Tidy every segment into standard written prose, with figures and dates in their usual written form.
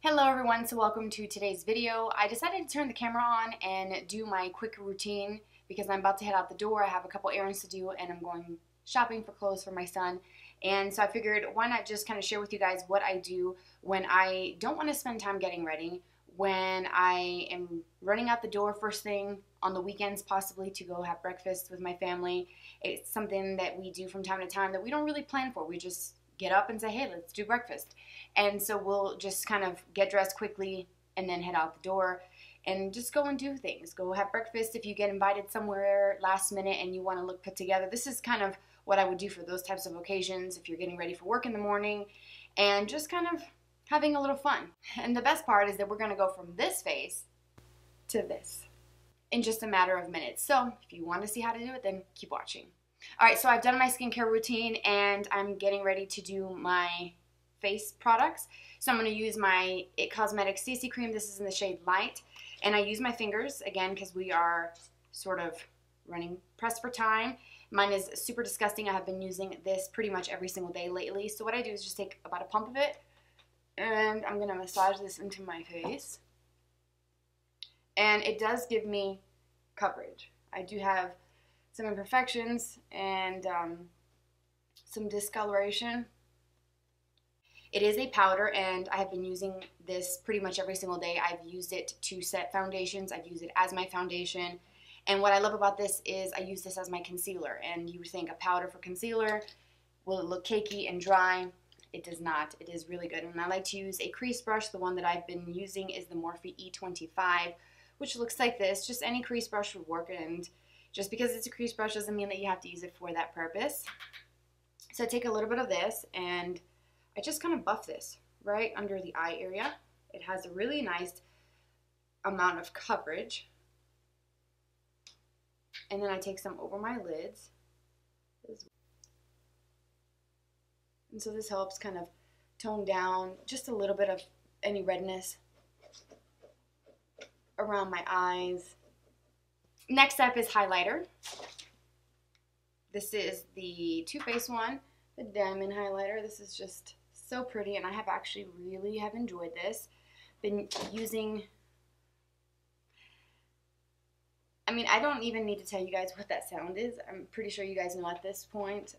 Hello everyone, so welcome to today's video. I decided to turn the camera on and do my quick routine because I'm about to head out the door. I have a couple errands to do and I'm going shopping for clothes for my son. And so I figured why not just kind of share with you guys what I do when I don't want to spend time getting ready, when I am running out the door first thing on the weekends possibly to go have breakfast with my family. It's something that we do from time to time that we don't really plan for. We just get up and say, hey, let's do breakfast. And so we'll just kind of get dressed quickly and then head out the door and just go and do things. Go have breakfast if you get invited somewhere last minute and you want to look put together. This is kind of what I would do for those types of occasions if you're getting ready for work in the morning and just kind of having a little fun. And the best part is that we're going to go from this face to this in just a matter of minutes. So if you want to see how to do it, then keep watching. Alright, so I've done my skincare routine and I'm getting ready to do my face products. So I'm going to use my It Cosmetics CC Cream. This is in the shade Light. And I use my fingers, again, because we are sort of running pressed for time. Mine is super disgusting. I have been using this pretty much every single day lately. So what I do is just take about a pump of it and I'm going to massage this into my face. And it does give me coverage. I do have some imperfections and some discoloration. It is a powder and I have been using this pretty much every single day. I've used it to set foundations. I've used it as my foundation. And what I love about this is I use this as my concealer. And you would think a powder for concealer, will it look cakey and dry? It does not. It is really good. And I like to use a crease brush. The one that I've been using is the Morphe E25, which looks like this. Just any crease brush would work, and just because it's a crease brush doesn't mean that you have to use it for that purpose. So I take a little bit of this and I just kind of buff this right under the eye area. It has a really nice amount of coverage. And then I take some over my lids. And so this helps kind of tone down just a little bit of any redness around my eyes. Next up is highlighter. This is the Too Faced one, the diamond highlighter. This is just so pretty and I have actually really have enjoyed this. Been using, I mean, I don't even need to tell you guys what that sound is. I'm pretty sure you guys know at this point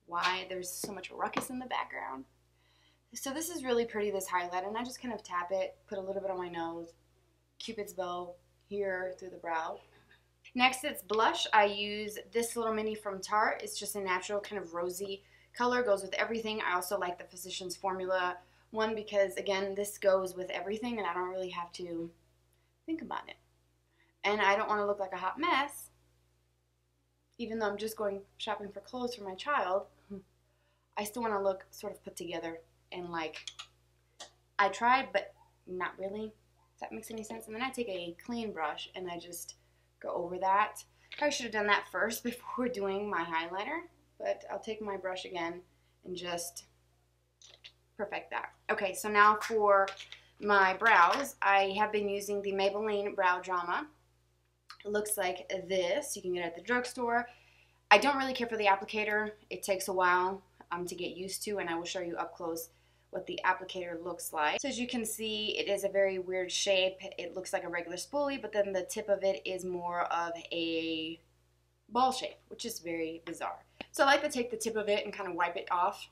why there's so much ruckus in the background. So this is really pretty, this highlighter, and I just kind of tap it, put a little bit on my nose, Cupid's bow here through the brow. Next, it's blush. I use this little mini from Tarte. It's just a natural kind of rosy color, goes with everything. I also like the Physicians Formula one because, again, this goes with everything and I don't really have to think about it. And I don't want to look like a hot mess, even though I'm just going shopping for clothes for my child. I still want to look sort of put together and like I tried, but not really. If that makes any sense. And then I take a clean brush and I just go over that. Probably should have done that first before doing my highlighter, but I'll take my brush again and just perfect that. Okay, so now for my brows, I have been using the Maybelline Brow Drama. It looks like this. You can get it at the drugstore. I don't really care for the applicator. It takes a while to get used to, and I will show you up close what the applicator looks like. So as you can see, it is a very weird shape. It looks like a regular spoolie, but then the tip of it is more of a ball shape, which is very bizarre. So I like to take the tip of it and kind of wipe it off.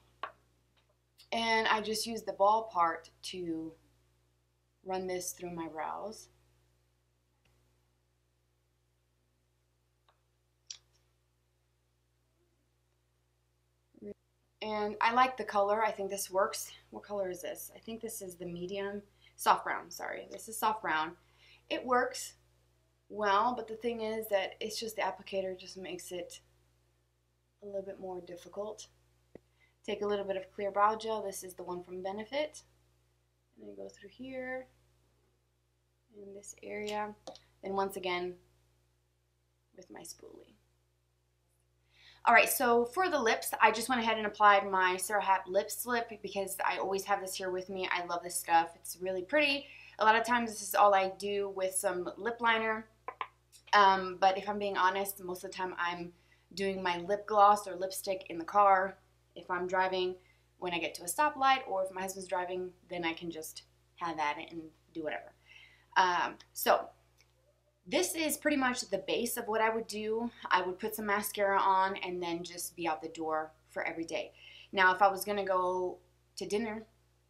And I just use the ball part to run this through my brows. And I like the color. I think this works. What color is this? I think this is the medium. Soft brown, sorry. This is soft brown. It works well, but the thing is that it's just the applicator just makes it a little bit more difficult. Take a little bit of clear brow gel. This is the one from Benefit. And then go through here in this area. Then once again with my spoolie. Alright, so for the lips, I just went ahead and applied my Sara Happ lip slip because I always have this here with me. I love this stuff. It's really pretty. A lot of times this is all I do with some lip liner. But if I'm being honest, most of the time I'm doing my lip gloss or lipstick in the car. If I'm driving when I get to a stoplight, or if my husband's driving, then I can just have at it and do whatever. So this is pretty much the base of what I would do. I would put some mascara on and then just be out the door for every day. Now, if I was going to go to dinner,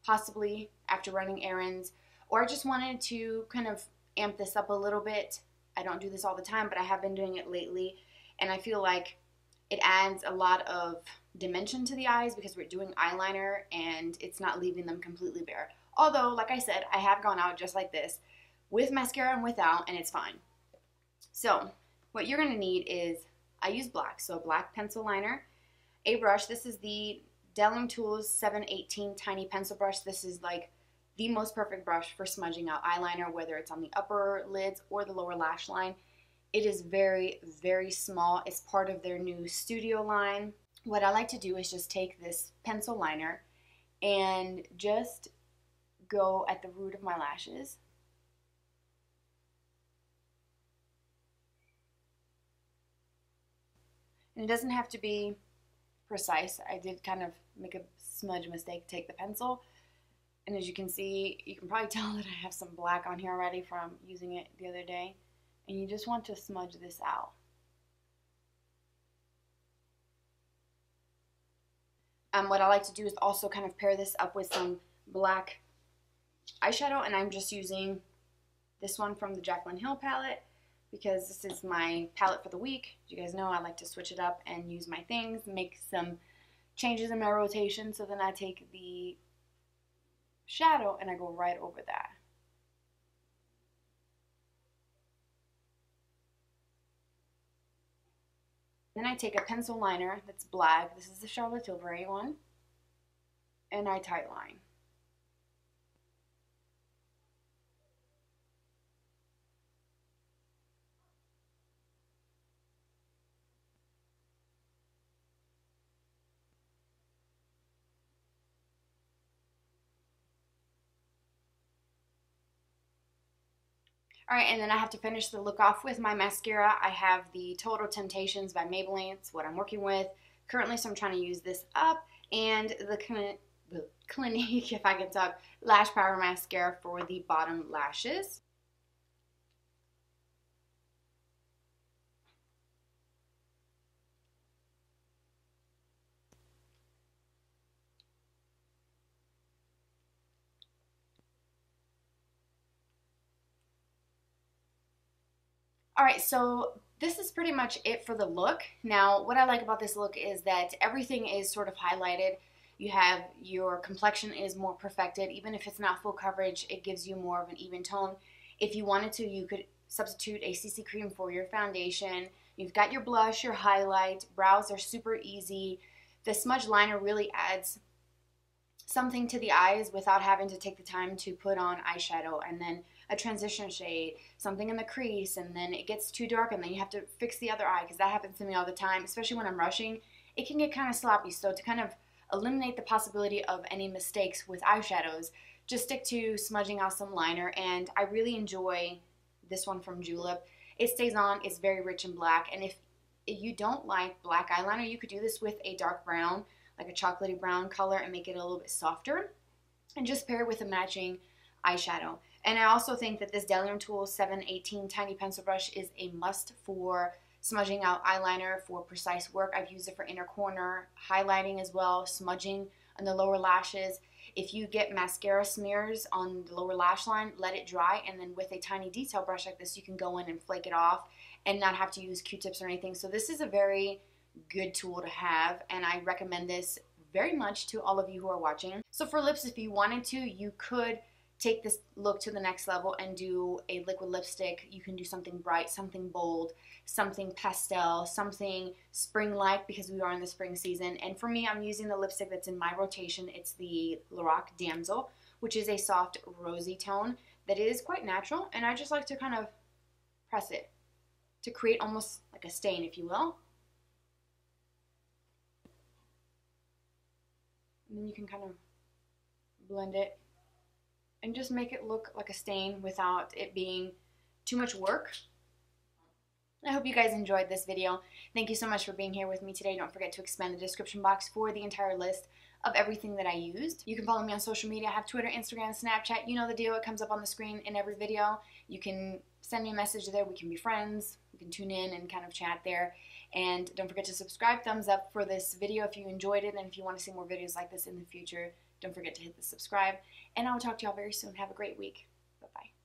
possibly after running errands, or I just wanted to kind of amp this up a little bit. I don't do this all the time, but I have been doing it lately, and I feel like it adds a lot of dimension to the eyes because we're doing eyeliner and it's not leaving them completely bare. Although, like I said, I have gone out just like this with mascara and without, and it's fine. So what you're going to need is, I use black, so black pencil liner, a brush. This is the Delum Tools 718 tiny pencil brush. This is like the most perfect brush for smudging out eyeliner, whether it's on the upper lids or the lower lash line. It is very, very small. It's part of their new studio line. What I like to do is just take this pencil liner and just go at the root of my lashes. And it doesn't have to be precise. I did kind of make a smudge mistake, take the pencil. And as you can see, you can probably tell that I have some black on here already from using it the other day. And you just want to smudge this out. What I like to do is also kind of pair this up with some black eyeshadow, and I'm just using this one from the Jaclyn Hill palette because this is my palette for the week. As you guys know, I like to switch it up and use my things, make some changes in my rotation, so then I take the shadow and I go right over that. Then I take a pencil liner that's black. This is the Charlotte Tilbury one. And I tight line. Alright, and then I have to finish the look off with my mascara. I have the Total Temptations by Maybelline. It's what I'm working with currently, so I'm trying to use this up. And the Clinique, if I can talk, Lash Power Mascara for the bottom lashes. Alright, so this is pretty much it for the look. Now, what I like about this look is that everything is sort of highlighted. You have your complexion is more perfected. Even if it's not full coverage, it gives you more of an even tone. If you wanted to, you could substitute a CC cream for your foundation. You've got your blush, your highlight. Brows are super easy. The smudge liner really adds something to the eyes without having to take the time to put on eyeshadow and then a transition shade, something in the crease, and then it gets too dark and then you have to fix the other eye, because that happens to me all the time, especially when I'm rushing. It can get kind of sloppy, so to kind of eliminate the possibility of any mistakes with eyeshadows, just stick to smudging out some liner. And I really enjoy this one from Julep. It stays on, it's very rich in black, and if you don't like black eyeliner, you could do this with a dark brown, like a chocolatey brown color, and make it a little bit softer, and just pair it with a matching eyeshadow. And I also think that this Delum Tools 718 tiny pencil brush is a must for smudging out eyeliner for precise work. I've used it for inner corner highlighting as well, smudging on the lower lashes. If you get mascara smears on the lower lash line, let it dry, and then with a tiny detail brush like this, you can go in and flake it off and not have to use Q-tips or anything. So this is a very good tool to have, and I recommend this very much to all of you who are watching. So for lips, if you wanted to, you could take this look to the next level and do a liquid lipstick. You can do something bright, something bold, something pastel, something spring-like, because we are in the spring season. And for me, I'm using the lipstick that's in my rotation. It's the LORAC Damsel, which is a soft rosy tone that is quite natural, and I just like to kind of press it to create almost like a stain, if you will. And then you can kind of blend it and just make it look like a stain without it being too much work. I hope you guys enjoyed this video. Thank you so much for being here with me today. Don't forget to expand the description box for the entire list of everything that I used. You can follow me on social media. I have Twitter, Instagram, Snapchat. You know the deal. It comes up on the screen in every video. You can send me a message there. We can be friends. We can tune in and kind of chat there. And don't forget to subscribe. Thumbs up for this video if you enjoyed it. And if you want to see more videos like this in the future, don't forget to hit the subscribe. And I will talk to y'all very soon. Have a great week. Bye-bye.